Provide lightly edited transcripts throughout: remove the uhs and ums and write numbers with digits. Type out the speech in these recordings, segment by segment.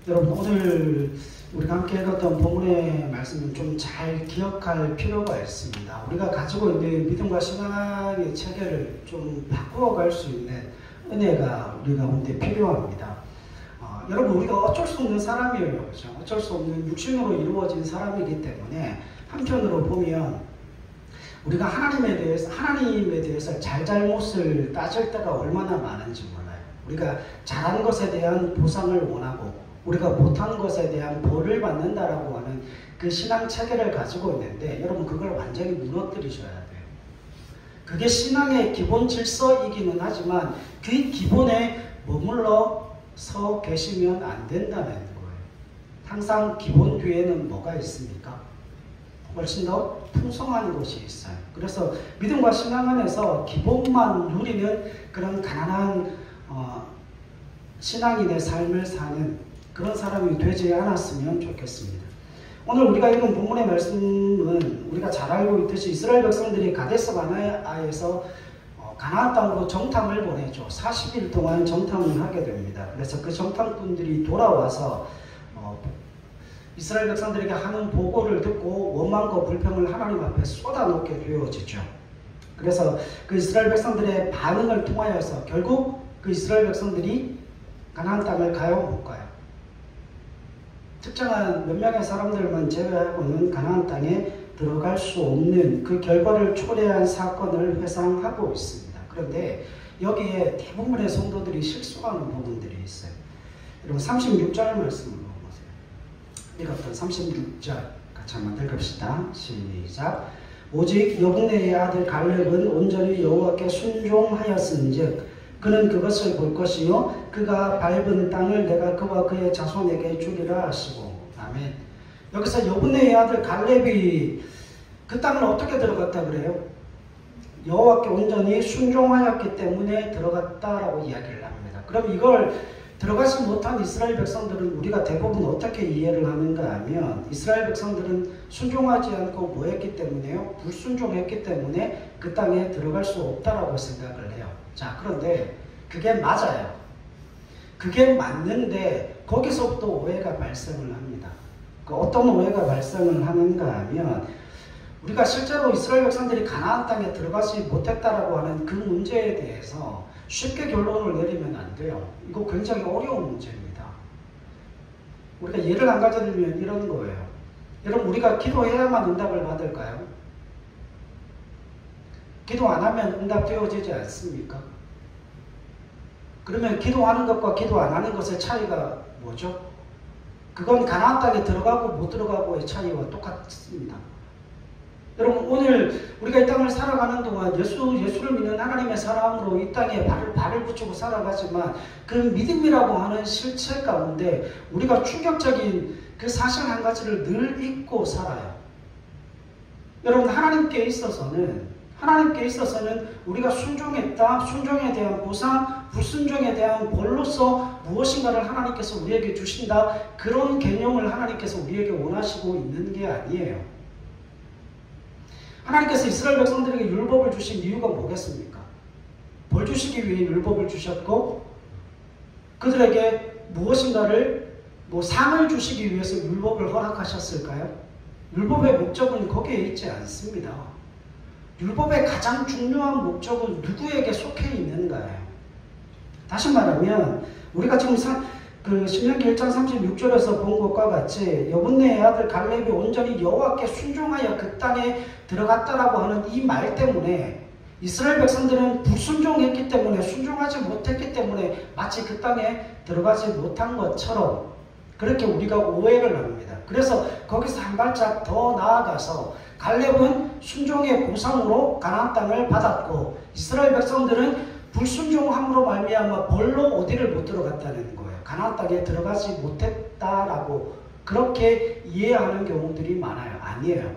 여러분, 오늘 우리가 함께 읽었던 본문의 말씀은 좀 잘 기억할 필요가 있습니다. 우리가 가지고 있는 믿음과 신앙의 체계를 좀 바꾸어갈 수 있는 은혜가 우리 가운데 필요합니다. 여러분, 우리가 어쩔 수 없는 사람이에요. 그렇죠? 어쩔 수 없는 육신으로 이루어진 사람이기 때문에 한편으로 보면 우리가 하나님에 대해서 잘잘못을 따질 때가 얼마나 많은지 몰라요. 우리가 잘한 것에 대한 보상을 원하고 우리가 못한 것에 대한 벌을 받는다라고 하는 그 신앙 체계를 가지고 있는데, 여러분, 그걸 완전히 무너뜨리셔야 돼요. 그게 신앙의 기본 질서이기는 하지만 그 기본에 머물러서 계시면 안 된다는 거예요. 항상 기본 뒤에는 뭐가 있습니까? 훨씬 더 풍성한 것이 있어요. 그래서 믿음과 신앙 안에서 기본만 누리는 그런 가난한 신앙인의 삶을 사는 그런 사람이 되지 않았으면 좋겠습니다. 오늘 우리가 읽은 본문의 말씀은 우리가 잘 알고 있듯이 이스라엘 백성들이 가데스 바네아에서 가나안 땅으로 정탐을 보내죠. 40일 동안 정탐을 하게 됩니다. 그래서 그 정탐꾼들이 돌아와서 이스라엘 백성들에게 하는 보고를 듣고 원망과 불평을 하나님 앞에 쏟아놓게 되어지죠. 그래서 그 이스라엘 백성들의 반응을 통하여서 결국 그 이스라엘 백성들이 가나안 땅을 가요, 못 가요? 특정한 몇 명의 사람들만 제외하고는 가나안 땅에 들어갈 수 없는 그 결과를 초래한 사건을 회상하고 있습니다. 그런데 여기에 대부분의 성도들이 실수하는 부분들이 있어요. 여러분, 36절 말씀을 보세요. 읽었던 36절 같이 한번 읽읍시다. 시작. 오직 여분네의 아들 갈렙은 온전히 여호와께 순종하였은즉 그는 그것을 볼 것이요 그가 밟은 땅을 내가 그와 그의 자손에게 주리라 하시고. 아멘. 여기서 여분네의 아들 갈렙이 그 땅을 어떻게 들어갔다 그래요? 여호와께 온전히 순종하였기 때문에 들어갔다라고 이야기를 합니다. 그럼 이걸 들어가지 못한 이스라엘 백성들은 우리가 대부분 어떻게 이해를 하는가 하면, 이스라엘 백성들은 순종하지 않고 뭐 했기 때문에요? 불순종했기 때문에 그 땅에 들어갈 수 없다라고 생각을 해요. 자, 그런데 그게 맞아요. 그게 맞는데 거기서부터 오해가 발생을 합니다. 어떤 오해가 발생을 하는가 하면, 우리가 실제로 이스라엘 백성들이 가나안 땅에 들어가지 못했다라고 하는 그 문제에 대해서 쉽게 결론을 내리면 안 돼요. 이거 굉장히 어려운 문제입니다. 우리가 예를 한 가지 들면 이런 거예요. 여러분, 우리가 기도해야만 응답을 받을까요? 기도 안 하면 응답되어지지 않습니까? 그러면 기도하는 것과 기도 안 하는 것의 차이가 뭐죠? 그건 가나안 땅에 들어가고 못 들어가고의 차이와 똑같습니다. 여러분, 오늘 우리가 이 땅을 살아가는 동안 예수를 믿는 하나님의 사람으로 이 땅에 발을 붙이고 살아가지만 그 믿음이라고 하는 실체 가운데 우리가 충격적인 그 사실 한 가지를 늘 잊고 살아요. 여러분, 하나님께 있어서는 우리가 순종했다, 순종에 대한 보상, 불순종에 대한 벌로서 무엇인가를 하나님께서 우리에게 주신다, 그런 개념을 하나님께서 우리에게 원하시고 있는 게 아니에요. 하나님께서 이스라엘 백성들에게 율법을 주신 이유가 뭐겠습니까? 벌 주시기 위해 율법을 주셨고, 그들에게 무엇인가를 상을 주시기 위해서 율법을 허락하셨을까요? 율법의 목적은 거기에 있지 않습니다. 율법의 가장 중요한 목적은 누구에게 속해 있는가요? 다시 말하면 우리가 지금 신명기 1장 36절에서 본 것과 같이 여분네의 아들 갈렙이 온전히 여호와께 순종하여 그 땅에 들어갔다라고 하는 이 말 때문에 이스라엘 백성들은 불순종했기 때문에, 순종하지 못했기 때문에 마치 그 땅에 들어가지 못한 것처럼 그렇게 우리가 오해를 합니다. 그래서 거기서 한 발짝 더 나아가서 갈렙은 순종의 보상으로 가나안 땅을 받았고, 이스라엘 백성들은 불순종함으로 말미암아 벌로 어디를 못 들어갔다는 거예요. 가나안 땅에 들어가지 못했다라고 그렇게 이해하는 경우들이 많아요. 아니에요.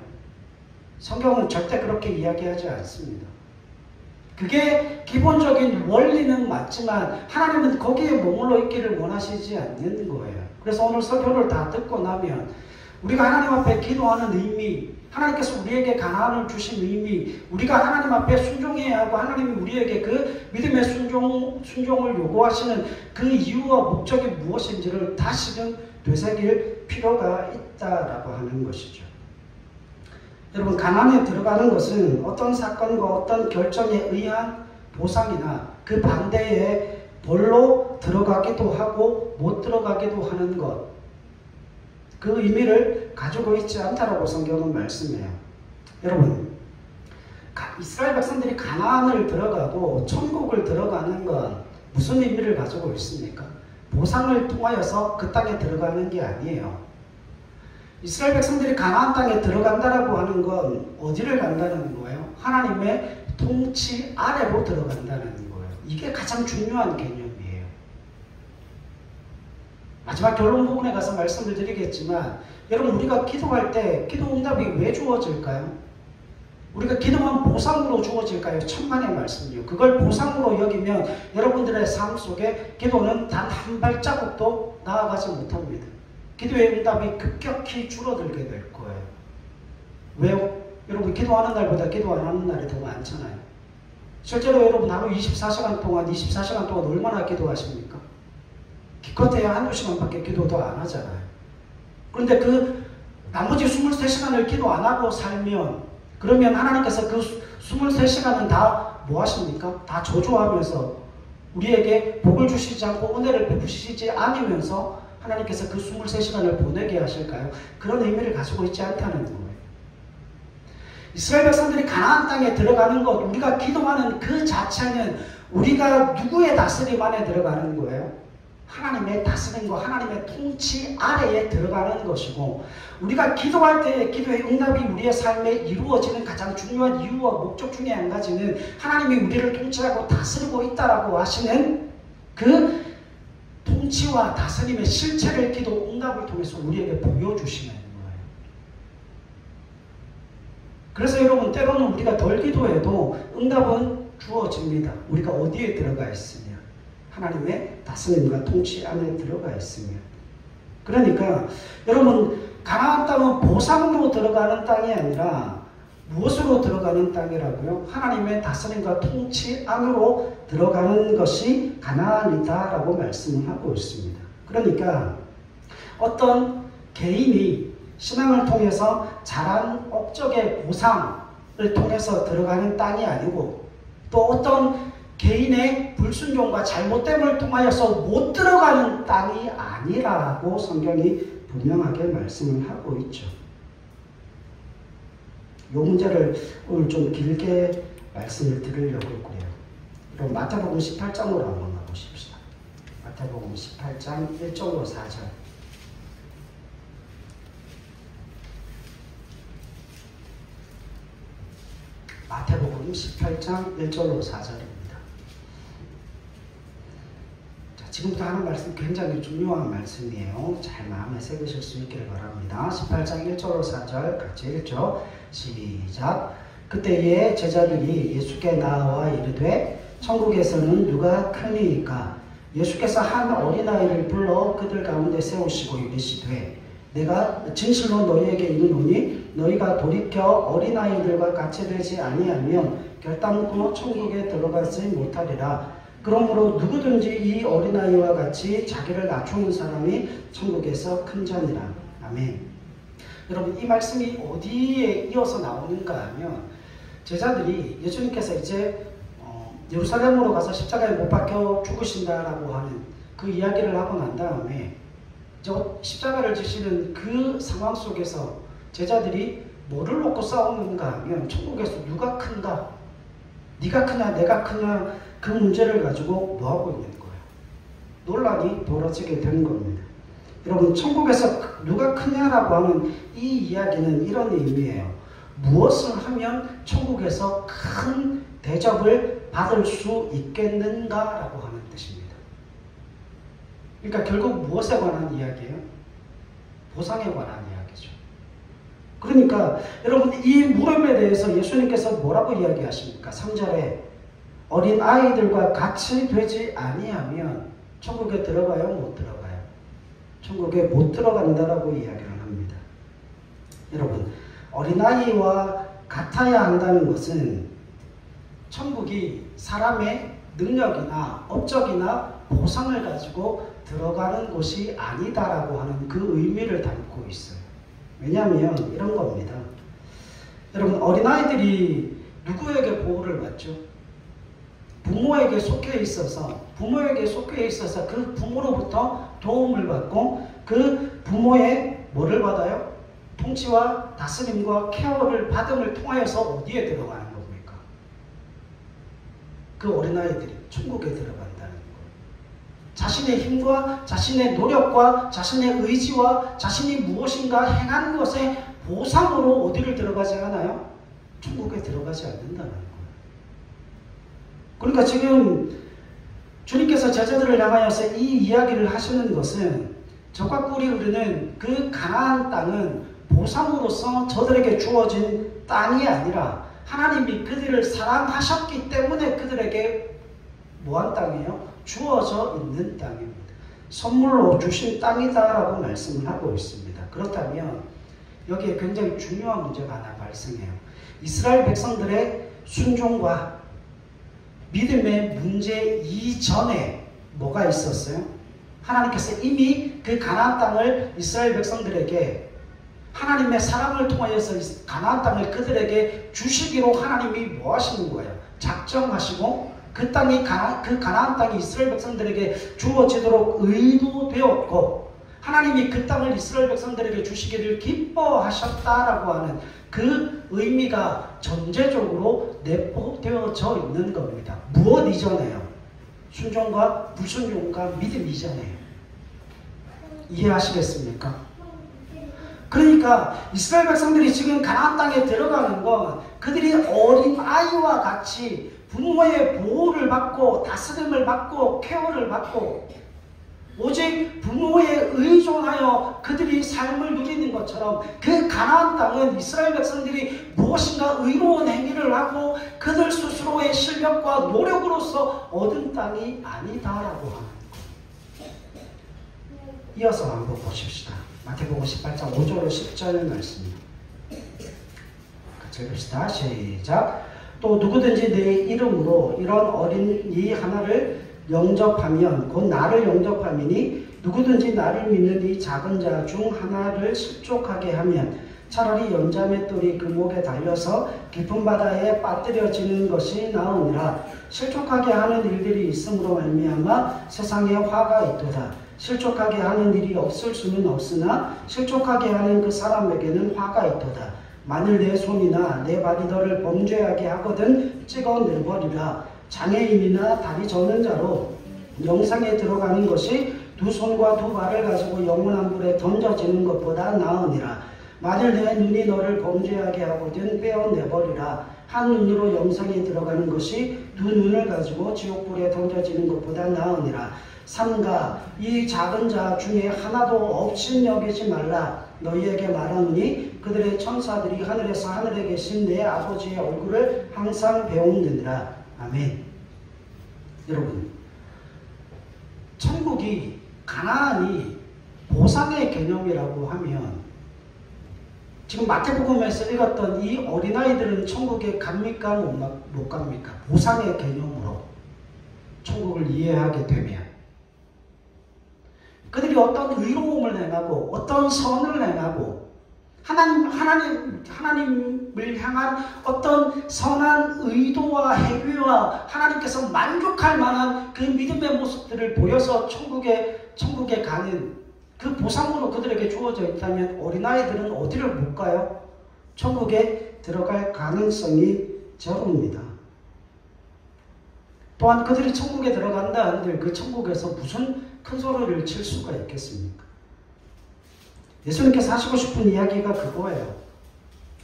성경은 절대 그렇게 이야기하지 않습니다. 그게 기본적인 원리는 맞지만 하나님은 거기에 머물러 있기를 원하시지 않는 거예요. 그래서 오늘 설교를 다 듣고 나면 우리가 하나님 앞에 기도하는 의미, 하나님께서 우리에게 가나안을 주신 의미, 우리가 하나님 앞에 순종해야 하고 하나님이 우리에게 그 믿음의 순종을 요구하시는 그 이유와 목적이 무엇인지를 다시금 되새길 필요가 있다라고 하는 것이죠. 여러분, 가난에 들어가는 것은 어떤 사건과 어떤 결정에 의한 보상이나 그 반대에 벌로 들어가기도 하고 못 들어가기도 하는 것, 그 의미를 가지고 있지 않다라고 성경은 말씀해요. 여러분, 이스라엘 백성들이 가나안을 들어가고 천국을 들어가는 건 무슨 의미를 가지고 있습니까? 보상을 통하여서 그 땅에 들어가는 게 아니에요. 이스라엘 백성들이 가나안 땅에 들어간다라고 하는 건 어디를 간다는 거예요? 하나님의 통치 아래로 들어간다는 거예요. 이게 가장 중요한 개념이에요. 마지막 결론 부분에 가서 말씀을 드리겠지만, 여러분, 우리가 기도할 때 기도 응답이 왜 주어질까요? 우리가 기도한 보상으로 주어질까요? 천만의 말씀이요. 그걸 보상으로 여기면 여러분들의 삶 속에 기도는 단 한 발자국도 나아가지 못합니다. 기도의 응답이 급격히 줄어들게 될 거예요. 왜요? 여러분, 기도하는 날보다 기도 안 하는 날이 더 많잖아요. 실제로 여러분 하루 24시간 동안 얼마나 기도하십니까? 기껏해야 한두 시간밖에 기도도 안 하잖아요. 그런데 그 나머지 23시간을 기도 안 하고 살면, 그러면 하나님께서 그 23시간은 다 뭐 하십니까? 다 저주하면서 우리에게 복을 주시지 않고 은혜를 베푸시지 않으면서 하나님께서 그 23시간을 보내게 하실까요? 그런 의미를 가지고 있지 않다는 거예요. 이스라엘 백성들이 가나안 땅에 들어가는 것, 우리가 기도하는 그 자체는 우리가 누구의 다스림 안에 들어가는 거예요? 하나님의 다스림과 하나님의 통치 아래에 들어가는 것이고, 우리가 기도할 때 기도의 응답이 우리의 삶에 이루어지는 가장 중요한 이유와 목적 중에 한 가지는 하나님이 우리를 통치하고 다스리고 있다라고 하시는 그 통치와 다스림의 실체를 기도 응답을 통해서 우리에게 보여주시는 거예요. 그래서 여러분, 때로는 우리가 덜 기도해도 응답은 주어집니다. 우리가 어디에 들어가 있으냐? 하나님의 다스림과 통치 안에 들어가 있으며. 그러니까 여러분, 가나안 땅은 보상으로 들어가는 땅이 아니라 무엇으로 들어가는 땅이라고요? 하나님의 다스림과 통치 안으로 들어가는 것이 가나안이다라고 말씀을 하고 있습니다. 그러니까 어떤 개인이 신앙을 통해서 자란 업적의 보상을 통해서 들어가는 땅이 아니고, 또 어떤 개인의 불순종과 잘못됨을 통하여서 못 들어가는 땅이 아니라고 성경이 분명하게 말씀을 하고 있죠. 이 문제를 오늘 좀 길게 말씀을 드리려고 했고요. 그럼 마태복음 18장으로 한번 가보십시다. 마태복음 18장 1절로 4절. 마태복음 18장 1절로 4절입니다. 지금부터 하는 말씀 굉장히 중요한 말씀이에요. 잘 마음에 새기실 수 있기를 바랍니다. 18장 1절로 4절 같이 읽죠. 시작. 그때에 제자들이 예수께 나와 이르되 천국에서는 누가 크니이까? 예수께서 한 어린아이를 불러 그들 가운데 세우시고 이르시되 내가 진실로 너희에게 이르노니 너희가 돌이켜 어린아이들과 같이 되지 아니하면 결단코 천국에 들어가지 못하리라. 그러므로 누구든지 이 어린아이와 같이 자기를 낮추는 사람이 천국에서 큰 자니라. 아멘. 여러분, 이 말씀이 어디에 이어서 나오는가 하면, 제자들이 예수님께서 이제 예루살렘으로 가서 십자가에 못 박혀 죽으신다라고 하는 그 이야기를 하고 난 다음에 십자가를 지시는 그 상황 속에서 제자들이 뭐를 놓고 싸우는가 하면, 천국에서 누가 큰가? 네가 크냐 내가 크냐, 그 문제를 가지고 뭐하고 있는 거예요? 논란이 벌어지게 된 겁니다. 여러분, 천국에서 누가 크냐라고 하는 이 이야기는 이런 의미예요. 무엇을 하면 천국에서 큰 대접을 받을 수 있겠는가라고 하는 뜻입니다. 그러니까 결국 무엇에 관한 이야기예요? 보상에 관한 이야기죠. 그러니까 여러분, 이 물음에 대해서 예수님께서 뭐라고 이야기하십니까? 3절에 어린 아이들과 같이 되지 아니하면 천국에 들어가요? 못 들어가요? 천국에 못 들어간다라고 이야기를 합니다. 여러분, 어린아이와 같아야 한다는 것은 천국이 사람의 능력이나 업적이나 보상을 가지고 들어가는 곳이 아니다라고 하는 그 의미를 담고 있어요. 왜냐하면 이런 겁니다. 여러분, 어린아이들이 누구에게 보호를 받죠? 부모에게 속해 있어서 그 부모로부터 도움을 받고 그 부모의 뭐를 받아요? 통치와 다스림과 케어를 받음을 통하여서 어디에 들어가는 겁니까? 그 어린아이들이 천국에 들어간다는 거예요. 자신의 힘과 자신의 노력과 자신의 의지와 자신이 무엇인가 행한 것에 보상으로 어디를 들어가지 않아요? 천국에 들어가지 않는다는 거예요. 그러니까 지금 주님께서 제자들을 향하여서 이 이야기를 하시는 것은 저과 꿀이 흐르는 그 가나안 땅은 보상으로서 저들에게 주어진 땅이 아니라 하나님이 그들을 사랑하셨기 때문에 그들에게 뭐한 땅이에요? 주어져 있는 땅입니다. 선물로 주신 땅이다라고 말씀을 하고 있습니다. 그렇다면 여기에 굉장히 중요한 문제가 하나 발생해요. 이스라엘 백성들의 순종과 믿음의 문제 이전에 뭐가 있었어요? 하나님께서 이미 그 가나안 땅을 이스라엘 백성들에게 하나님의 사랑을 통하여서 가나안 땅을 그들에게 주시기로 하나님이 뭐 하시는 거예요? 작정하시고 그 가나안 땅이 이스라엘 백성들에게 주어지도록 의도되었고 하나님이 그 땅을 이스라엘 백성들에게 주시기를 기뻐하셨다라고 하는 그 의미가 전제적으로 내포되어져 있는 겁니다. 무엇 이전에요? 순종과 불순종과 믿음 이전에요. 이해하시겠습니까? 그러니까 이스라엘 백성들이 지금 가나안 땅에 들어가는 건 그들이 어린 아이와 같이 부모의 보호를 받고 다스림을 받고 케어를 받고 오직 부모에 의존하여 그들이 삶을 누리는 것처럼 그 가나안 땅은 이스라엘 백성들이 무엇인가 의로운 행위를 하고 그들 스스로의 실력과 노력으로서 얻은 땅이 아니다라고 하는 것. 이어서 한번 보십시다. 마태복음 18장 5절 10절 말씀입니다. 같이 읽읍시다. 시작. 또 누구든지 내 이름으로 이런 어린 이 하나를 영접하면 곧 나를 영접함이니 누구든지 나를 믿는 이 작은 자 중 하나를 실족하게 하면 차라리 연자맷돌이 그 목에 달려서 깊은 바다에 빠뜨려지는 것이 나으니라. 실족하게 하는 일들이 있음으로 말미암아 세상에 화가 있도다. 실족하게 하는 일이 없을 수는 없으나 실족하게 하는 그 사람에게는 화가 있도다. 만일 내 손이나 내 발이 너를 범죄하게 하거든 찍어내버리라. 장애인이나 다리 저는 자로 영상에 들어가는 것이 두 손과 두 발을 가지고 영원한 불에 던져지는 것보다 나으니라. 만일 내 눈이 너를 범죄하게 하거든 빼어내버리라. 한 눈으로 영상에 들어가는 것이 두 눈을 가지고 지옥불에 던져지는 것보다 나으니라. 삼가 이 작은 자 중에 하나도 없인 여기지 말라. 너희에게 말하노니 그들의 천사들이 하늘에서 하늘에 계신 내 아버지의 얼굴을 항상 배움느니라. 아멘. 여러분, 천국이 가나안이 보상의 개념이라고 하면 지금 마태복음에서 읽었던 이 어린아이들은 천국에 갑니까? 못 갑니까? 보상의 개념으로 천국을 이해하게 되면 그들이 어떤 의로움을 행하고 어떤 선을 행하고 하나님을 향한 어떤 선한 의도와 행위와 하나님께서 만족할 만한 그 믿음의 모습들을 보여서 천국에 가는 그 보상으로 그들에게 주어져 있다면 어린아이들은 어디를 못 가요? 천국에 들어갈 가능성이 적습니다. 또한 그들이 천국에 들어간다 한들 그 천국에서 무슨 큰 소리를 칠 수가 있겠습니까? 예수님께서 하시고 싶은 이야기가 그거예요.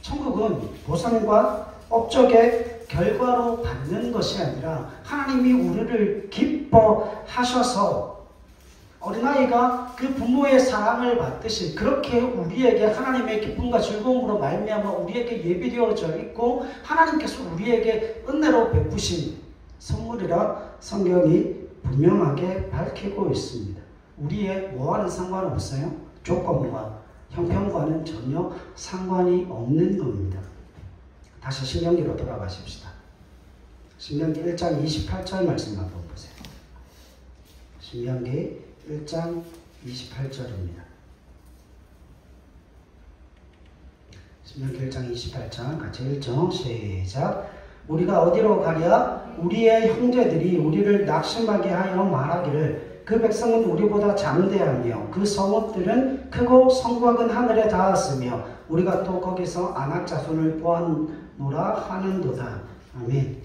천국은 보상과 업적의 결과로 받는 것이 아니라 하나님이 우리를 기뻐하셔서 어린아이가 그 부모의 사랑을 받듯이 그렇게 우리에게 하나님의 기쁨과 즐거움으로 말미암아 우리에게 예비되어져 있고 하나님께서 우리에게 은혜로 베푸신 선물이라 성경이 분명하게 밝히고 있습니다. 우리의 뭐와는 상관없어요? 조건과 형편과는 전혀 상관이 없는 겁니다. 다시 신명기로 돌아가십시다. 신명기 1장 28절 말씀 한번 보세요. 신명기 1장 28절입니다. 신명기 1장 28절 같이 읽죠. 시작. 우리가 어디로 가랴? 우리의 형제들이 우리를 낙심하게 하여 말하기를 그 백성은 우리보다 장대하며 그 성읍들은 크고 성곽은 하늘에 닿았으며 우리가 또 거기서 아낙 자손을 보았노라 하는도다. 아멘.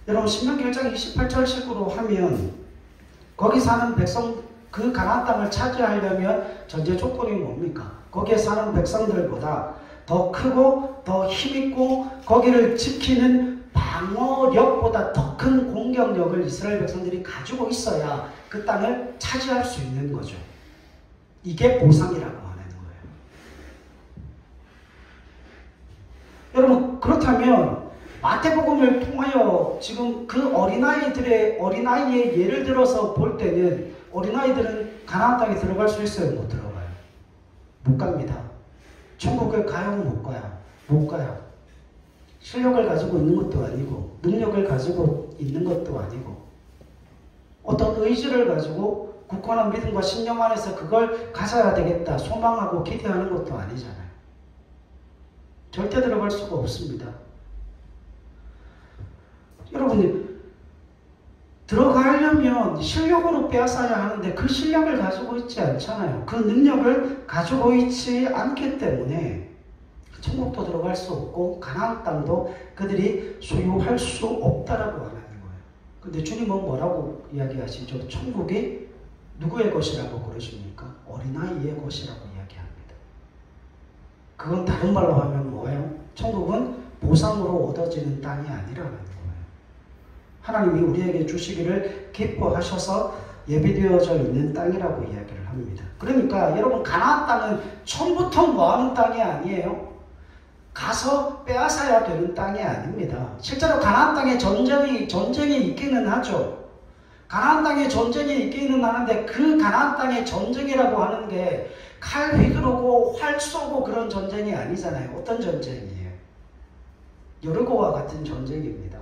여러분 신명기 1장 28절식으로 하면 거기 사는 백성 그 가나안 땅을 차지하려면 전제 조건이 뭡니까? 거기에 사는 백성들보다 더 크고 더 힘있고 거기를 지키는 방어력보다 더 큰 공격력을 이스라엘 백성들이 가지고 있어야 그 땅을 차지할 수 있는 거죠. 이게 보상이라고 하는 거예요. 여러분 그렇다면 마태복음을 통하여 지금 그 어린아이의 예를 들어서 볼 때는 어린아이들은 가나안 땅에 들어갈 수 있어요? 못 들어가요? 못 갑니다. 천국에 가요? 못 가요? 못 가요. 실력을 가지고 있는 것도 아니고 능력을 가지고 있는 것도 아니고 어떤 의지를 가지고 굳건한 믿음과 신념 안에서 그걸 가져야 되겠다 소망하고 기대하는 것도 아니잖아요. 절대 들어갈 수가 없습니다. 여러분 들어가려면 실력으로 빼앗아야 하는데 그 실력을 가지고 있지 않잖아요. 그 능력을 가지고 있지 않기 때문에 천국도 들어갈 수 없고 가나안 땅도 그들이 소유할 수 없다라고 하는 거예요. 근데 주님은 뭐라고 이야기하시죠? 천국이 누구의 것이라고 그러십니까? 어린아이의 것이라고 이야기합니다. 그건 다른 말로 하면 뭐예요? 천국은 보상으로 얻어지는 땅이 아니라는 거예요. 하나님이 우리에게 주시기를 기뻐하셔서 예비되어져 있는 땅이라고 이야기를 합니다. 그러니까 여러분 가나안 땅은 처음부터 뭐하는 땅이 아니에요. 가서 빼앗아야 되는 땅이 아닙니다. 실제로 가나안 땅에 전쟁이 있기는 하죠. 가나안 땅에 전쟁이 있기는 하는데 그 가나안 땅의 전쟁이라고 하는 게 칼 휘두르고 활 쏘고 그런 전쟁이 아니잖아요. 어떤 전쟁이에요? 여리고와 같은 전쟁입니다.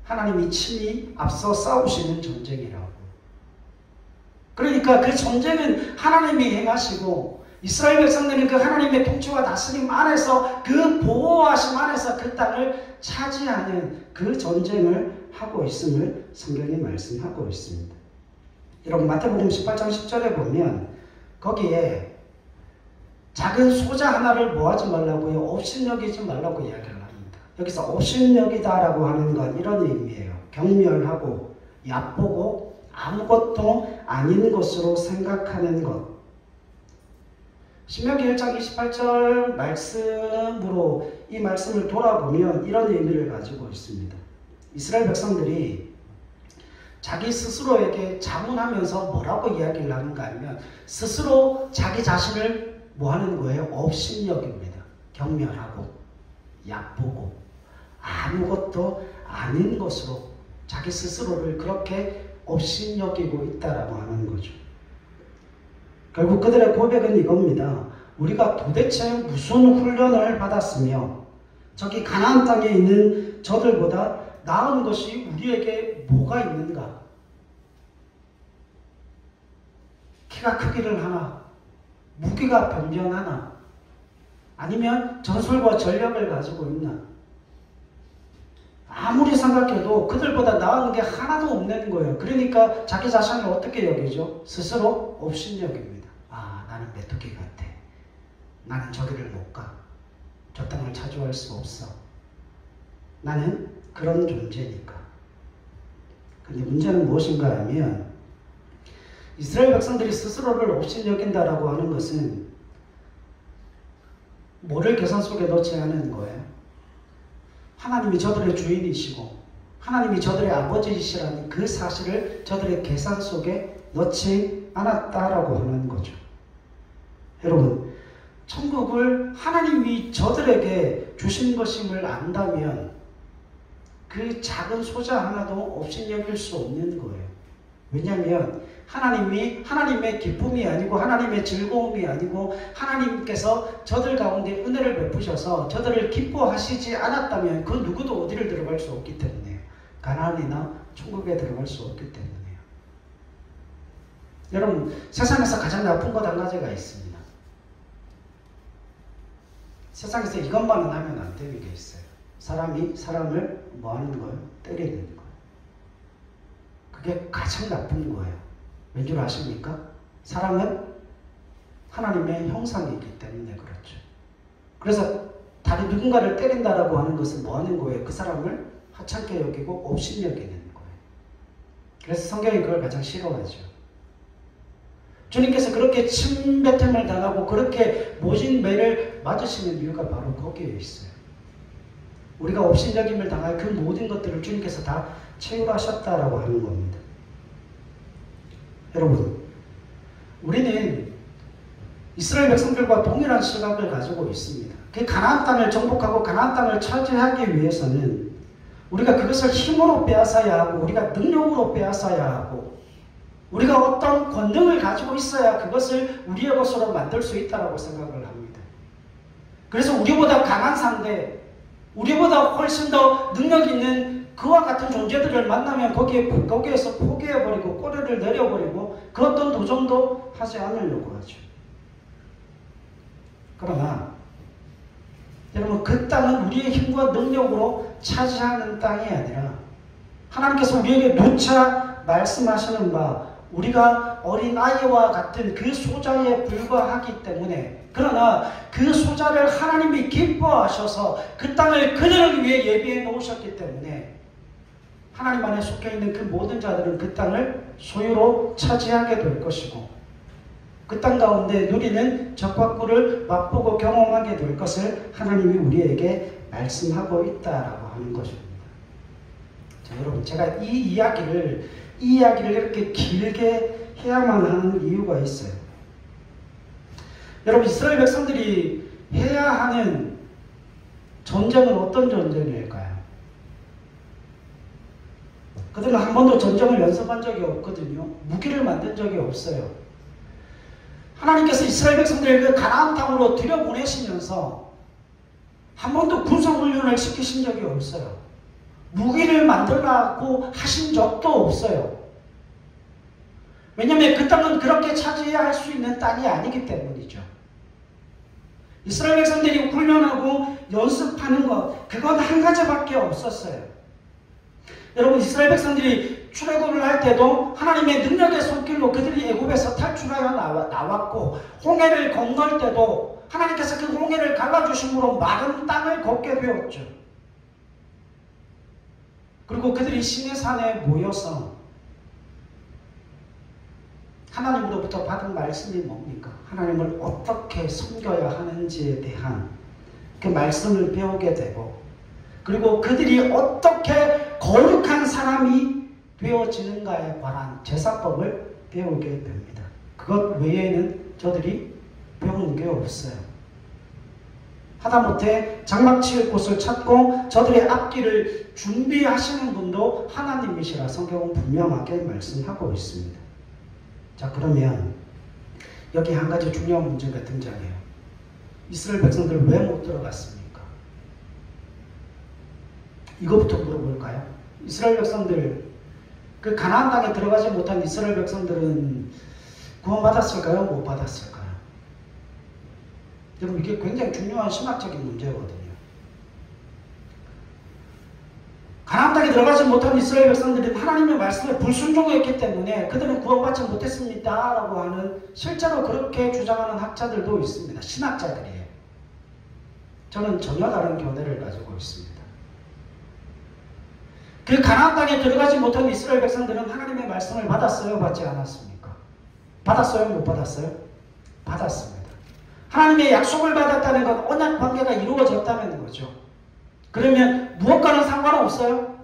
하나님이 친히 앞서 싸우시는 전쟁이라고. 그러니까 그 전쟁은 하나님이 행하시고 이스라엘 백성들은 그 하나님의 통치와 다스림 안에서 그 보호하심 안에서 그 땅을 차지하는 그 전쟁을 하고 있음을 성경이 말씀하고 있습니다. 여러분 마태복음 18장 10절에 보면 거기에 작은 소자 하나를 뭐하지 말라고요? 업신여기지 말라고 이야기를 합니다. 여기서 업신여기다라고 하는 건 이런 의미예요. 경멸하고 얕보고 아무것도 아닌 것으로 생각하는 것. 신명기 1장 28절 말씀으로 이 말씀을 돌아보면 이런 의미를 가지고 있습니다. 이스라엘 백성들이 자기 스스로에게 자문하면서 뭐라고 이야기를 하는가 하면 스스로 자기 자신을 뭐 하는 거예요? 업신여깁니다. 경멸하고 얕보고 아무것도 아닌 것으로 자기 스스로를 그렇게 업신여기고 있다라고 하는 거죠. 결국 그들의 고백은 이겁니다. 우리가 도대체 무슨 훈련을 받았으며 저기 가나안 땅에 있는 저들보다 나은 것이 우리에게 뭐가 있는가? 키가 크기를 하나? 무기가 변변하나? 아니면 전술과 전력을 가지고 있나? 아무리 생각해도 그들보다 나은 게 하나도 없는 거예요. 그러니까 자기 자신을 어떻게 여기죠? 스스로 업신여깁니다. 아, 나는 메뚜기 같아. 나는 저기를 못 가. 저 땅을 차지할 수 없어. 나는 그런 존재니까. 근데 문제는 무엇인가 하면 이스라엘 백성들이 스스로를 업신여긴다라고 하는 것은 뭐를 계산 속에 넣지 않은 거예요? 하나님이 저들의 주인이시고 하나님이 저들의 아버지이시라는 그 사실을 저들의 계산 속에 넣지 않았다라고 하는 거죠. 여러분, 천국을 하나님이 저들에게 주신 것임을 안다면 그 작은 소자 하나도 업신여길 수 없는 거예요. 왜냐하면 하나님의 기쁨이 아니고 하나님의 즐거움이 아니고 하나님께서 저들 가운데 은혜를 베푸셔서 저들을 기뻐하시지 않았다면 그 누구도 어디를 들어갈 수 없기 때문에요. 가나안이나 천국에 들어갈 수 없기 때문에요. 여러분, 세상에서 가장 나쁜 것 한 가지가 있습니다. 세상에서 이것만은 하면 안 되는 게 있어요. 사람이 사람을 뭐 하는 거예요? 때리는 거예요. 그게 가장 나쁜 거예요. 왠 줄 아십니까? 사람은 하나님의 형상이기 때문에 그렇죠. 그래서 다른 누군가를 때린다라고 하는 것은 뭐 하는 거예요? 그 사람을 하찮게 여기고 업신여기는 거예요. 그래서 성경이 그걸 가장 싫어하죠. 주님께서 그렇게 침뱉음을 당하고 그렇게 모진 매를 맞으시는 이유가 바로 거기에 있어요. 우리가 업신여김을 당할 그 모든 것들을 주님께서 다 채울하셨다라고 하는 겁니다. 여러분, 우리는 이스라엘 백성들과 동일한 시각을 가지고 있습니다. 그 가나안 땅을 정복하고 가나안 땅을 차지하기 위해서는 우리가 그것을 힘으로 빼앗아야 하고 우리가 능력으로 빼앗아야 하고 우리가 어떤 권능을 가지고 있어야 그것을 우리의 것으로 만들 수 있다고 생각을 합니다. 그래서 우리보다 강한 상대, 우리보다 훨씬 더 능력 있는 그와 같은 존재들을 만나면 거기에서 포기해버리고 꼬리를 내려버리고 그 어떤 도전도 하지 않으려고 하죠. 그러나 여러분, 그 땅은 우리의 힘과 능력으로 차지하는 땅이 아니라 하나님께서 우리에게 누차 말씀하시는 바 우리가 어린아이와 같은 그 소자에 불과하기 때문에, 그러나 그 소자를 하나님이 기뻐하셔서 그 땅을 그들을 위해 예비해 놓으셨기 때문에 하나님 안에 속해 있는 그 모든 자들은 그 땅을 소유로 차지하게 될 것이고 그 땅 가운데 누리는 적과 꿀을 맛보고 경험하게 될 것을 하나님이 우리에게 말씀하고 있다라고 하는 것입니다. 자, 여러분, 제가 이 이야기를 이렇게 길게 해야만 하는 이유가 있어요. 여러분, 이스라엘 백성들이 해야 하는 전쟁은 어떤 전쟁일까요? 그들은 한 번도 전쟁을 연습한 적이 없거든요. 무기를 만든 적이 없어요. 하나님께서 이스라엘 백성들을 그 가나안 땅으로 들여보내시면서 한 번도 군사훈련을 시키신 적이 없어요. 무기를 만들라고 하신 적도 없어요. 왜냐하면 그 땅은 그렇게 차지해야 할 수 있는 땅이 아니기 때문이죠. 이스라엘 백성들이 훈련하고 연습하는 것, 그건 한 가지밖에 없었어요. 여러분, 이스라엘 백성들이 출애굽을 할 때도 하나님의 능력의 손길로 그들이 애굽에서 탈출하여 나왔고, 홍해를 건널 때도 하나님께서 그 홍해를 갈라주심으로 마른 땅을 걷게 되었죠. 그리고 그들이 시내산에 모여서 하나님으로부터 받은 말씀이 뭡니까? 하나님을 어떻게 섬겨야 하는지에 대한 그 말씀을 배우게 되고, 그리고 그들이 어떻게 거룩한 사람이 되어지는가에 관한 제사법을 배우게 됩니다. 그것 외에는 저들이 배우는 게 없어요. 하다못해 장막 치을 곳을 찾고 저들의 앞길을 준비하시는 분도 하나님이시라 성경은 분명하게 말씀하고 있습니다. 자, 그러면 여기 한 가지 중요한 문제가 등장해요. 이스라엘 백성들 왜 못 들어갔습니까? 이거부터 물어볼까요? 이스라엘 백성들, 그 가나안 땅에 들어가지 못한 이스라엘 백성들은 구원받았을까요? 못 받았을까요? 여러분, 이게 굉장히 중요한 신학적인 문제거든요. 가나안 땅에 들어가지 못한 이스라엘 백성들은 하나님의 말씀에 불순종했기 때문에 그들은 구원받지 못했습니다 라고 하는, 실제로 그렇게 주장하는 학자들도 있습니다. 신학자들이에요. 저는 전혀 다른 견해를 가지고 있습니다. 그 가나안 땅에 들어가지 못한 이스라엘 백성들은 하나님의 말씀을 받았어요? 받지 않았습니까? 받았어요? 못 받았어요? 받았습니다. 하나님의 약속을 받았다는 건 언약 관계가 이루어졌다는 거죠. 그러면 무엇과는 상관없어요?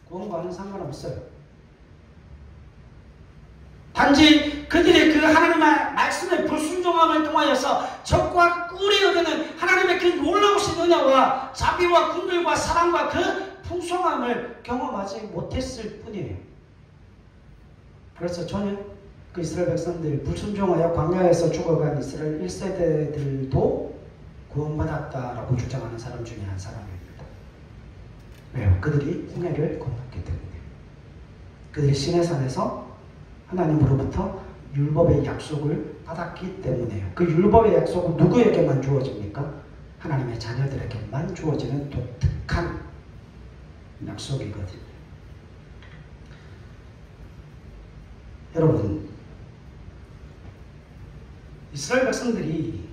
구원과는 상관없어요. 단지 그들의 그 하나님의 말씀의 불순종함을 통하여서 적과 꿀이 얻는 하나님의 그 놀라우신 은혜와 자비와 긍휼과 사랑과 그 풍성함을 경험하지 못했을 뿐이에요. 그래서 저는 그 이스라엘 백성들이 불순종하여 광야에서 죽어간 이스라엘 1세대들도 구원받았다라고 주장하는 사람 중에 한 사람입니다. 왜요? 그들이 홍해를 건넜기 때문에. 그들이 시내산에서 하나님으로부터 율법의 약속을 받았기 때문에요. 그 율법의 약속은 누구에게만 주어집니까? 하나님의 자녀들에게만 주어지는 독특한 약속이거든요. 여러분, 이스라엘 백성들이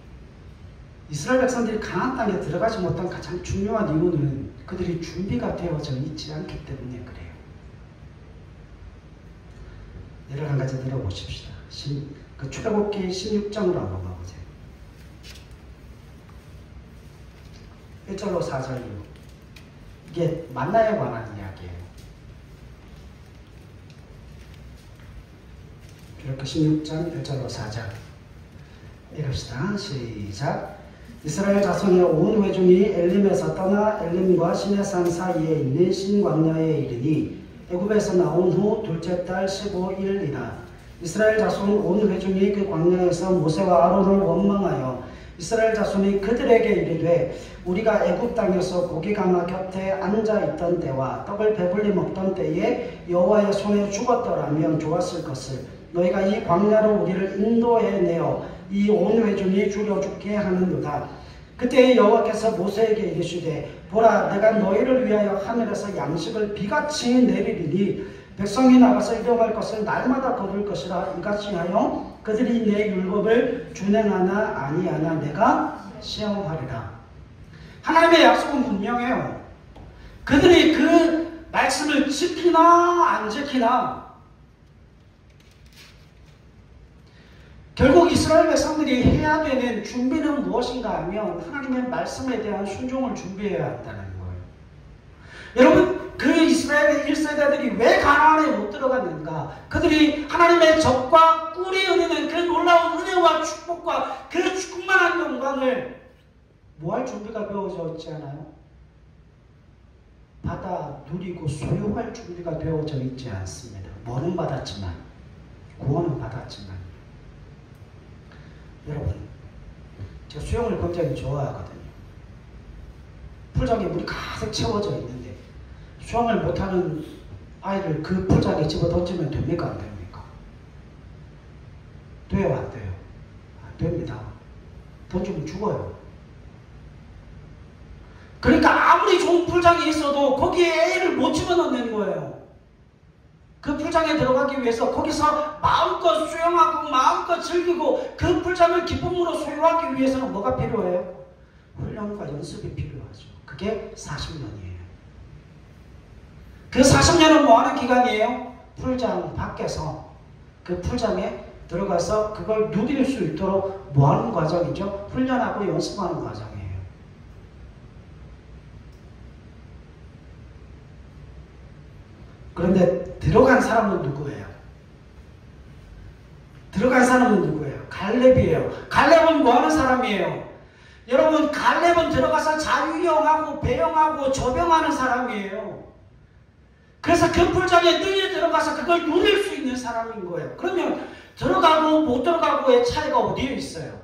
가나안 땅에 들어가지 못한 가장 중요한 이유는 그들이 준비가 되어져 있지 않기 때문에 그래요. 예를 한 가지 들어보십시다. 그 출애굽기 16장으로 한번 가보세요. 1절로 4절로. 이게 만나에 관한 이야기예요. 출애굽기 16장 1절로 4절. 읽읍시다. 시작. 이스라엘 자손의 온 회중이 엘림에서 떠나 엘림과 시내산 사이에 있는 신광야에 이르니 애굽에서 나온 후 둘째 달 15일이라. 이스라엘 자손 온 회중이 그 광야에서 모세와 아론을 원망하여 이스라엘 자손이 그들에게 이르되 우리가 애굽 땅에서 고기가마 곁에 앉아 있던 때와 떡을 배불리 먹던 때에 여호와의 손에 죽었더라면 좋았을 것을 너희가 이 광야로 우리를 인도해 내어 이 온 회중이 죽여 죽게 하는도다. 그때 여호와께서 모세에게 이르시되 보라 내가 너희를 위하여 하늘에서 양식을 비같이 내리리니 백성이 나가서 이동할 것을 날마다 거둘 것이라. 이같이 하여 그들이 내 율법을 준행하나 아니하나 내가 시험하리라. 하나님의 약속은 분명해요. 그들이 그 말씀을 지키나 안 지키나 결국 이스라엘 백성들이 해야 되는 준비는 무엇인가 하면 하나님의 말씀에 대한 순종을 준비해야 한다는 거예요. 여러분, 그 이스라엘 1세대들이 왜 가나안에 못 들어갔는가? 그들이 하나님의 적과 꿀이 흐르는 그 놀라운 은혜와 축복과 그 충만한 영광을 뭐할 준비가 되어져 있지 않아요? 받아 누리고 소유할 준비가 되어져 있지 않습니다. 뭐는 받았지만, 구원은 받았지만. 여러분, 제가 수영을 굉장히 좋아하거든요. 풀장에 물이 가득 채워져 있는데 수영을 못하는 아이를 그 풀장에 집어 던지면 됩니까? 안 됩니까? 돼요? 안 돼요? 안 됩니다. 던지면 죽어요. 그러니까 아무리 좋은 풀장이 있어도 거기에 애를 못 집어넣는 거예요. 그 풀장에 들어가기 위해서 거기서 마음껏 수영하고 마음껏 즐기고 그 풀장을 기쁨으로 소유하기 위해서는 뭐가 필요해요? 훈련과 연습이 필요하죠. 그게 40년이에요. 그 40년은 뭐하는 기간이에요? 풀장 밖에서 그 풀장에 들어가서 그걸 누릴 수 있도록 뭐하는 과정이죠? 훈련하고 연습하는 과정이에요. 그런데 들어간 사람은 누구예요? 들어간 사람은 누구예요? 갈렙이에요. 갈렙은 뭐하는 사람이에요? 여러분, 갈렙은 들어가서 자유형하고 배영하고 저병하는 사람이에요. 그래서 그 풀장에 늘 들어가서 그걸 누릴 수 있는 사람인 거예요. 그러면 들어가고 못 들어가고의 차이가 어디에 있어요?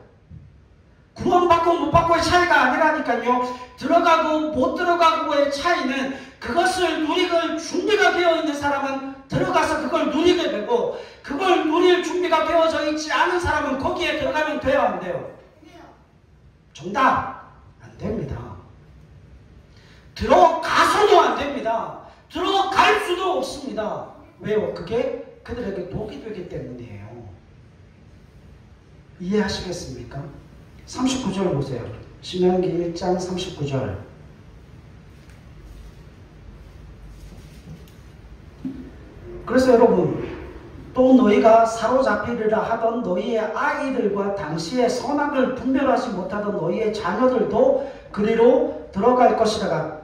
구원받고 못 받고의 차이가 아니라니까요. 들어가고 못 들어가고의 차이는 그것을 누리고 준비가 되어 있는 사람은 들어가서 그걸 누리게 되고 그걸 누릴 준비가 되어져 있지 않은 사람은 거기에 들어가면 돼요? 안 돼요? 정답! 안 됩니다. 들어가서도 안 됩니다. 들어갈 수도 없습니다. 왜요? 그게 그들에게 독이 되기 때문이에요. 이해하시겠습니까? 39절 보세요. 신명기 1장 39절. 그래서 여러분, 또 너희가 사로잡히리라 하던 너희의 아이들과 당시의 선악을 분별하지 못하던 너희의 자녀들도 그리로 들어갈 것이라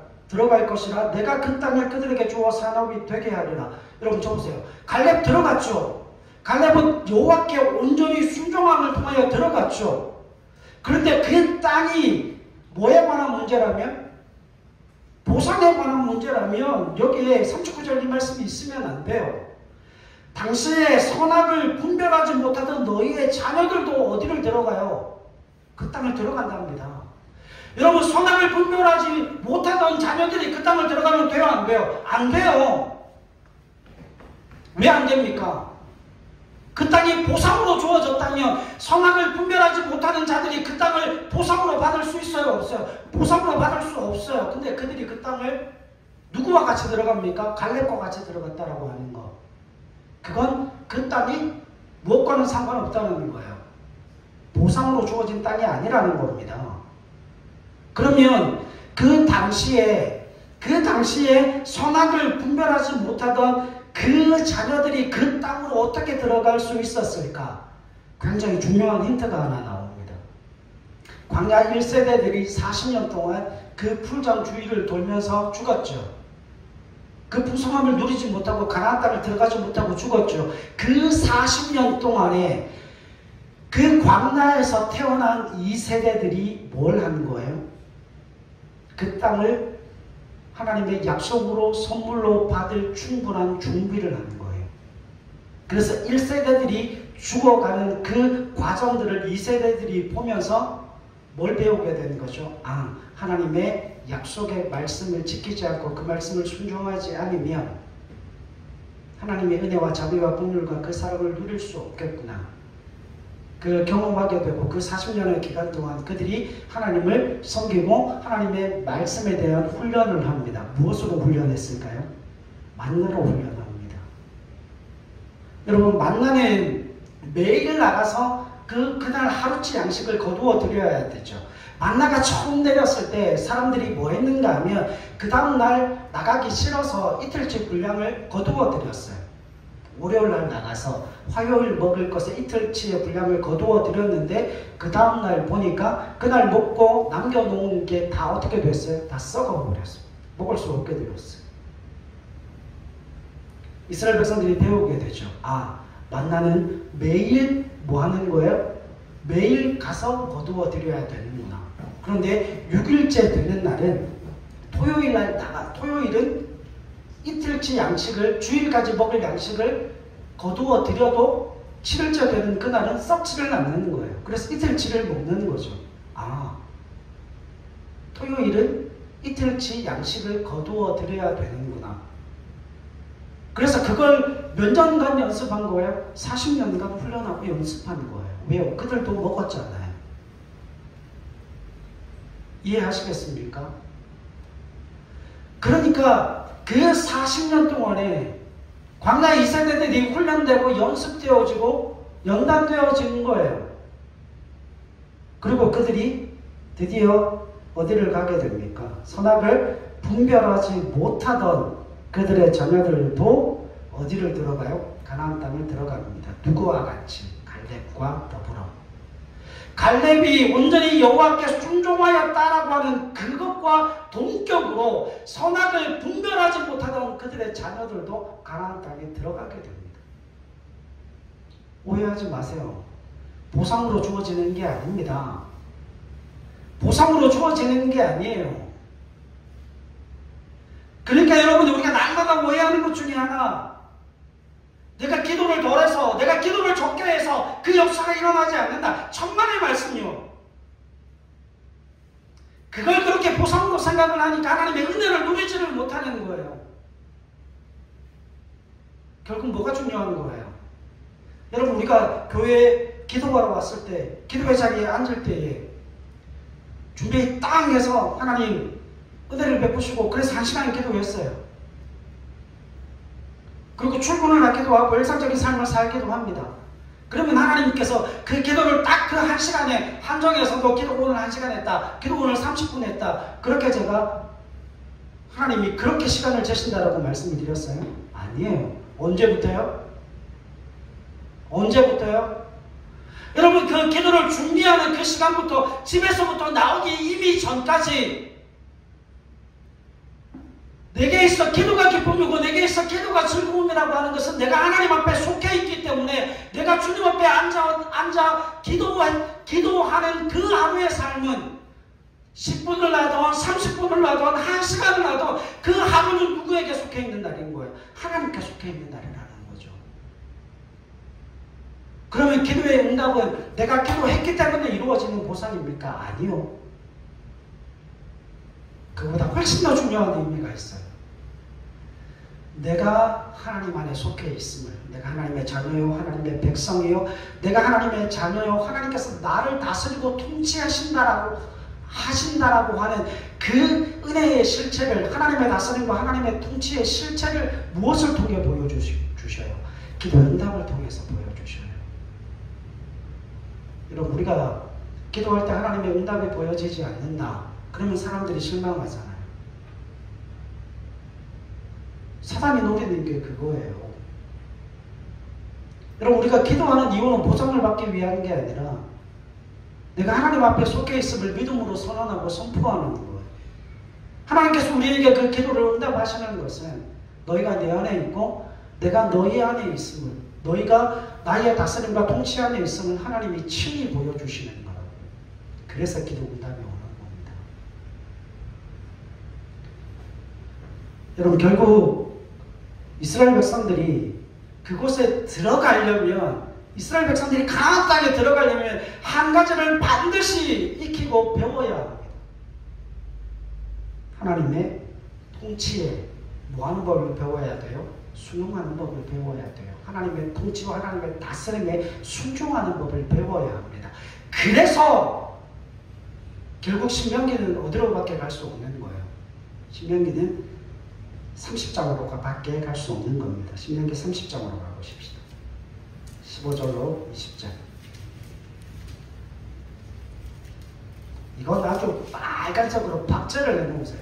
내가 그 땅을 그들에게 주어 산업이 되게 하리라. 여러분 저 보세요. 갈렙 들어갔죠. 갈렙은 여호와께 온전히 순종함을 통하여 들어갔죠. 그런데 그 땅이 뭐에 관한 문제라면? 보상에 관한 문제라면 여기에 39절 이 말씀이 있으면 안 돼요. 당시에 선악을 분별하지 못하던 너희의 자녀들도 어디를 들어가요? 그 땅을 들어간답니다. 여러분, 선악을 분별하지 못하던 자녀들이 그 땅을 들어가면 돼요? 안 돼요? 안 돼요. 왜 안 됩니까? 그 땅이 보상으로 주어졌다면 선악을 분별하지 못하는 자들이 그 땅을 보상으로 받을 수 있어요? 없어요? 보상으로 받을 수 없어요. 근데 그들이 그 땅을 누구와 같이 들어갑니까? 갈렙과 같이 들어갔다라고 하는 거. 그건 그 땅이 무엇과는 상관없다는 거예요. 보상으로 주어진 땅이 아니라는 겁니다. 그러면 그 당시에 선악을 분별하지 못하던 그 자녀들이 그 땅으로 어떻게 들어갈 수 있었을까? 굉장히 중요한 힌트가 하나 나옵니다. 광야 1세대들이 40년 동안 그 풀장 주위를 돌면서 죽었죠. 그 풍성함을 누리지 못하고 가나안 땅을 들어가지 못하고 죽었죠. 그 40년 동안에 그 광야에서 태어난 이 세대들이 뭘 한 거예요? 그 땅을 하나님의 약속으로 선물로 받을 충분한 준비를 하는 거예요. 그래서 1세대들이 죽어가는 그 과정들을 2세대들이 보면서 뭘 배우게 되는 거죠? 아, 하나님의 약속의 말씀을 지키지 않고 그 말씀을 순종하지 않으면 하나님의 은혜와 자비와 긍휼과 그 사랑을 누릴 수 없겠구나. 그 경험하게 되고 그 40년의 기간 동안 그들이 하나님을 섬기고 하나님의 말씀에 대한 훈련을 합니다. 무엇으로 훈련했을까요? 만나로 훈련합니다. 여러분, 만나는 매일 나가서 그날 하루치 양식을 거두어 드려야 되죠. 만나가 처음 내렸을 때 사람들이 뭐 했는가 하면 그 다음날 나가기 싫어서 이틀치 분량을 거두어 드렸어요. 월요일날 나가서 화요일 먹을 것에 이틀치의 분량을 거두어 드렸는데 그 다음날 보니까 그날 먹고 남겨놓은 게 다 어떻게 됐어요? 다 썩어버렸어요. 먹을 수 없게 되었어요. 이스라엘 백성들이 배우게 되죠. 아, 만나는 매일 뭐 하는 거예요? 매일 가서 거두어 드려야 되는구나. 그런데 6일째 되는 날은 토요일은 이틀치 양식을, 주일까지 먹을 양식을 거두어 드려도 7일째 되는 그날은 썩지를 않는 거예요. 그래서 이틀치를 먹는 거죠. 아, 토요일은 이틀치 양식을 거두어 드려야 되는구나. 그래서 그걸 몇 년간 연습한 거예요? 40년간 훈련하고 연습한 거예요. 왜요? 그들도 먹었잖아요. 이해하시겠습니까? 그러니까 그 40년 동안에 광야 2세대들이 훈련되고 연습되어지고 연단되어진 거예요. 그리고 그들이 드디어 어디를 가게 됩니까? 선악을 분별하지 못하던 그들의 자녀들도 어디를 들어가요? 가나안 땅을 들어갑니다. 누구와 같이? 갈렙과 더불어. 갈렙이 온전히 여호와께 순종하였다라고 하는 그것과 동격으로 선악을 분별하지 못하던 그들의 자녀들도 가나안 땅에 들어가게 됩니다. 오해하지 마세요. 보상으로 주어지는 게 아닙니다. 보상으로 주어지는 게 아니에요. 그러니까 여러분, 우리가 날마다 오해하는 것 중에 하나, 내가 기도를 덜해서, 내가 기도를 적게 해서 그 역사가 일어나지 않는다. 천만의 말씀이요. 그걸 그렇게 보상으로 생각을 하니까 하나님의 은혜를 누리지를 못하는 거예요. 결국 뭐가 중요한 거예요? 여러분, 우리가 교회에 기도하러 왔을 때, 기도의 자리에 앉을 때에 준비 딱 해서 하나님 은혜를 베푸시고, 그래서 1시간 기도했어요. 그리고 출근을 하기도 하고 일상적인 삶을 살기도 합니다. 그러면 하나님께서 그 기도를 딱 그 1시간에 한정해서도 기도 오늘 1시간 했다, 기도 오늘 30분 했다, 그렇게 제가 하나님이 그렇게 시간을 재신다라고 말씀을 드렸어요? 아니에요. 언제부터요? 언제부터요? 여러분, 그 기도를 준비하는 그 시간부터, 집에서부터 나오기 이미 전까지 내게 있어 기도가 기쁨이고 내게 있어 기도가 즐거움이라고 하는 것은 내가 하나님 앞에 속해 있기 때문에, 내가 주님 앞에 앉아 기도하는 그 하루의 삶은 10분을 나도 30분을 나도 1시간을 나도 그 하루는 누구에게 속해 있는 날인 거예요? 하나님께 속해 있는 날이라는 거죠. 그러면 기도의 응답은 내가 기도했기 때문에 이루어지는 보상입니까? 아니요. 그보다 훨씬 더 중요한 의미가 있어요. 내가 하나님 안에 속해 있음을, 내가 하나님의 자녀요, 하나님의 백성이요, 내가 하나님의 자녀요, 하나님께서 나를 다스리고 통치하신다라고 하는 그 은혜의 실체를, 하나님의 다스림과 하나님의 통치의 실체를 무엇을 통해 보여주셔요? 기도 응답을 통해서 보여주셔요. 여러분, 우리가 기도할 때 하나님의 응답이 보여지지 않는다, 그러면 사람들이 실망하잖아요. 사단이 노리는 게 그거예요. 여러분, 우리가 기도하는 이유는 보상을 받기 위한 게 아니라 내가 하나님 앞에 속해 있음을 믿음으로 선언하고 선포하는 거예요. 하나님께서 우리에게 그 기도를 응답하시는 것은 너희가 내 안에 있고 내가 너희 안에 있음을, 너희가 나의 다스림과 통치 안에 있음을 하나님이 친히 보여주시는 거라고요. 그래서 기도 응답이 오는 겁니다. 여러분, 결국 이스라엘 백성들이 그곳에 들어가려면, 이스라엘 백성들이 가나안 땅에 들어가려면 한 가지를 반드시 익히고 배워야 합니다. 하나님의 통치에 뭐하는 법을 배워야 돼요? 순응하는 법을 배워야 돼요. 하나님의 통치와 하나님의 다스림에 순종하는 법을 배워야 합니다. 그래서 결국 신명기는 어디로밖에 갈 수 없는 거예요. 신명기는 30장으로 밖에 갈 수 없는 겁니다. 신명기 30장으로 가보십시다. 15절로 20절. 이건 아주 빨간색으로 박제를 해놓으세요.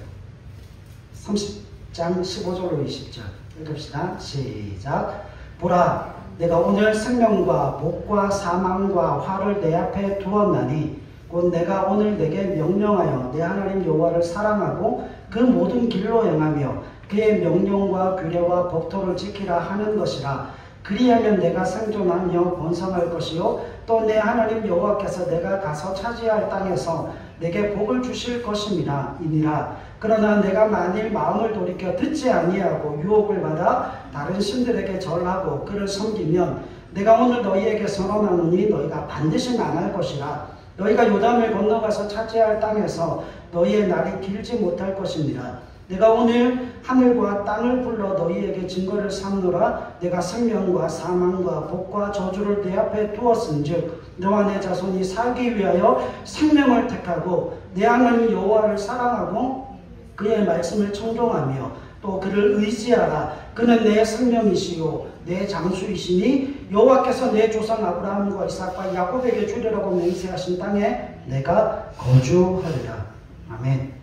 30장 15절로 20절 읽읍시다. 시작. 보라, 내가 오늘 생명과 목과 사망과 화를 내 앞에 두었나니 곧 내가 오늘 내게 명령하여 내 하나님 여호와를 사랑하고 그 모든 길로 행하며 그의 명령과 규례와 법도를 지키라 하는 것이라. 그리하면 내가 생존하며 번성할 것이요 또 내 하나님 여호와께서 내가 가서 차지할 땅에서 내게 복을 주실 것임이라. 이니라. 그러나 내가 만일 마음을 돌이켜 듣지 아니하고 유혹을 받아 다른 신들에게 절하고 그를 섬기면 내가 오늘 너희에게 선언하노니 너희가 반드시 망할 것이라. 너희가 요단을 건너가서 차지할 땅에서 너희의 날이 길지 못할 것이니라. 내가 오늘 하늘과 땅을 불러 너희에게 증거를 삼노라. 내가 생명과 사망과 복과 저주를 내 앞에 두었은즉 너와 내 자손이 살기 위하여 생명을 택하고 내 하나님 여호와를 사랑하고 그의 말씀을 청종하며 또 그를 의지하라. 그는 내 생명이시요 내 장수이시니 여호와께서 내 조상 아브라함과 이삭과 야곱에게 주리라고 맹세하신 땅에 내가 거주하리라. 아멘.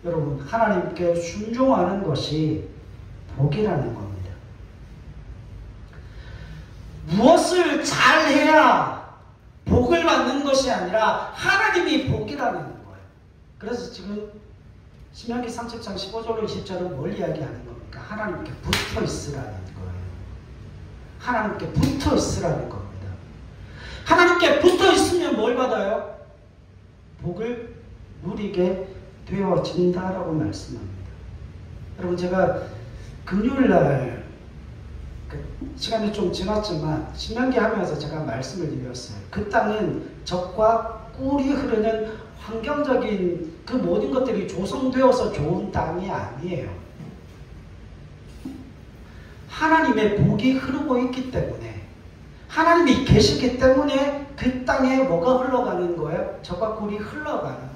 여러분, 하나님께 순종하는 것이 복이라는 겁니다. 무엇을 잘해야 복을 받는 것이 아니라 하나님이 복이라는 거예요. 그래서 지금 신명기 30장 15절로 20절은 뭘 이야기하는 겁니까? 하나님께 붙어 있으라는 거예요. 하나님께 붙어 있으라는 겁니다. 하나님께 붙어 있으면 뭘 받아요? 복을 누리게 되어진다라고 말씀합니다. 여러분, 제가 금요일날 시간이 좀 지났지만 신명기 하면서 제가 말씀을 드렸어요. 그 땅은 적과 꿀이 흐르는 환경적인 그 모든 것들이 조성되어서 좋은 땅이 아니에요. 하나님의 복이 흐르고 있기 때문에, 하나님이 계시기 때문에 그 땅에 뭐가 흘러가는 거예요? 적과 꿀이 흘러가는 거예요.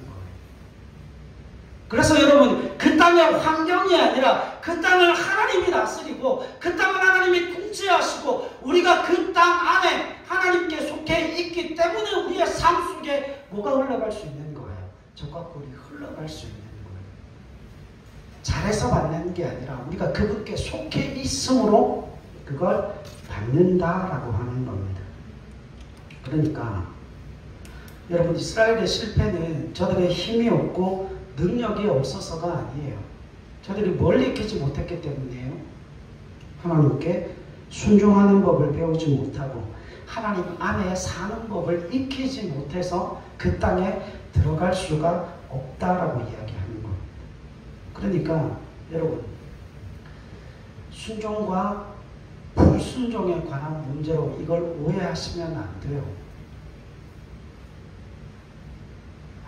그래서 여러분, 그 땅의 환경이 아니라 그 땅을 하나님이 다스리고 그 땅을 하나님이 통치하시고 우리가 그 땅 안에 하나님께 속해 있기 때문에 우리의 삶 속에 뭐가 흘러갈 수 있는 거예요? 적과 꿀이 흘러갈 수 있는 거예요. 잘해서 받는 게 아니라 우리가 그분께 속해 있음으로 그걸 받는다라고 하는 겁니다. 그러니까 여러분, 이스라엘의 실패는 저들의 힘이 없고 능력이 없어서가 아니에요. 저들이 뭘 익히지 못했기 때문이에요. 하나님께 순종하는 법을 배우지 못하고 하나님 안에 사는 법을 익히지 못해서 그 땅에 들어갈 수가 없다라고 이야기하는 겁니다. 그러니까 여러분, 순종과 불순종에 관한 문제로 이걸 오해하시면 안 돼요.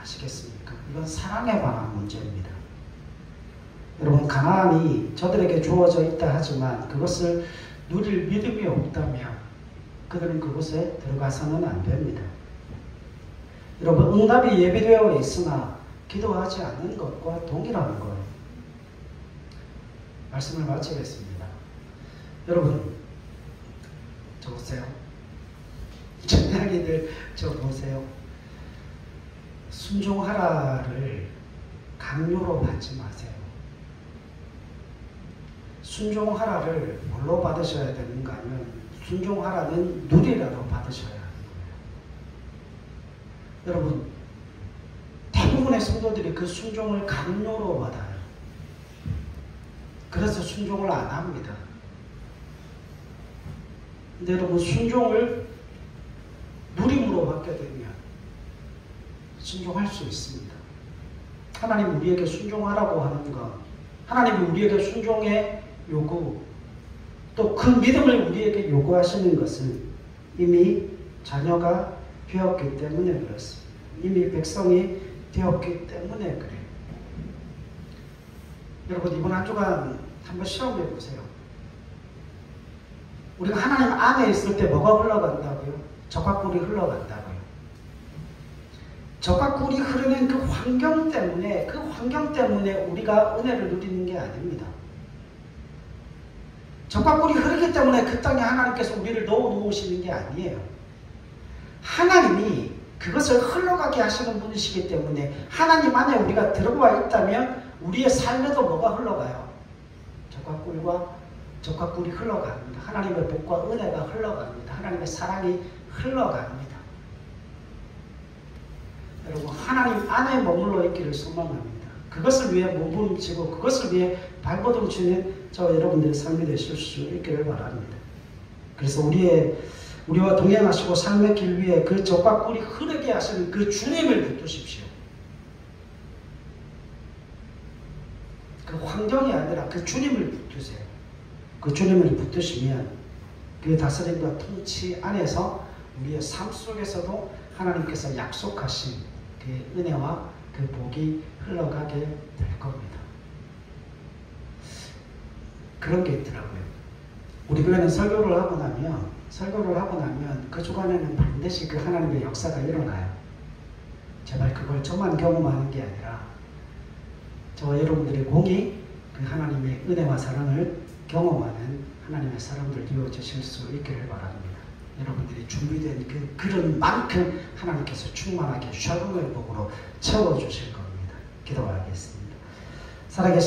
아시겠습니까? 이건 사랑에 관한 문제입니다. 여러분, 가나안이 저들에게 주어져 있다 하지만 그것을 누릴 믿음이 없다면 그들은 그곳에 들어가서는 안 됩니다. 여러분, 응답이 예비되어 있으나 기도하지 않는 것과 동일한 거예요. 말씀을 마치겠습니다. 여러분, 저 보세요. 청년이들 저 보세요. 순종하라를 강요로 받지 마세요. 순종하라를 뭘로 받으셔야 되는가 하면 순종하라는 누리라로 받으셔야 합니다. 여러분, 대부분의 성도들이 그 순종을 강요로 받아요. 그래서 순종을 안 합니다. 근데 여러분, 순종을 누림으로 받게 되면 순종할 수 있습니다. 하나님 우리에게 순종하라고 하는 것, 하나님이 우리에게 순종의 요구, 또 그 믿음을 우리에게 요구하시는 것은 이미 자녀가 되었기 때문에 그렇습니다. 이미 백성이 되었기 때문에 그래요. 여러분, 이번 한 주간 한번 시험해 보세요. 우리가 하나님 안에 있을 때 뭐가 흘러간다고요? 젖과 꿀이 흘러간다고요. 젖과 꿀이 흐르는 그 환경 때문에 우리가 은혜를 누리는 게 아닙니다. 젖과 꿀이 흐르기 때문에 그 땅에 하나님께서 우리를 넣어놓으시는 게 아니에요. 하나님이 그것을 흘러가게 하시는 분이시기 때문에 하나님 안에 우리가 들어와 있다면 우리의 삶에도 뭐가 흘러가요? 젖과 꿀이 흘러갑니다. 하나님의 복과 은혜가 흘러갑니다. 하나님의 사랑이 흘러갑니다. 여러분, 하나님 안에 머물러 있기를 소망합니다. 그것을 위해 몸부림치고 그것을 위해 발버둥 치는 저 여러분들의 삶이 되실 수 있기를 바랍니다. 그래서 우리와 동행하시고 삶의 길 위에 그 젖과 꿀이 흐르게 하시는 그 주님을 붙드십시오. 그 환경이 아니라 그 주님을 붙드세요. 그 주님을 붙드시면 그 다스림과 통치 안에서 우리의 삶 속에서도 하나님께서 약속하신 그 은혜와 그 복이 흘러가게 될 겁니다. 그런 게 있더라고요. 우리 교회는 설교를 하고 나면 그 주간에는 반드시 그 하나님의 역사가 일어나요. 제발 그걸 저만 경험하는 게 아니라 저와 여러분들의 공이 그 하나님의 은혜와 사랑을 경험하는 하나님의 사람들 되어주실 수 있기를 바랍니다. 여러분들이 준비된 그런 만큼 하나님께서 충만하게 샤롬의 복으로 채워주실 겁니다. 기도하겠습니다. 살아계신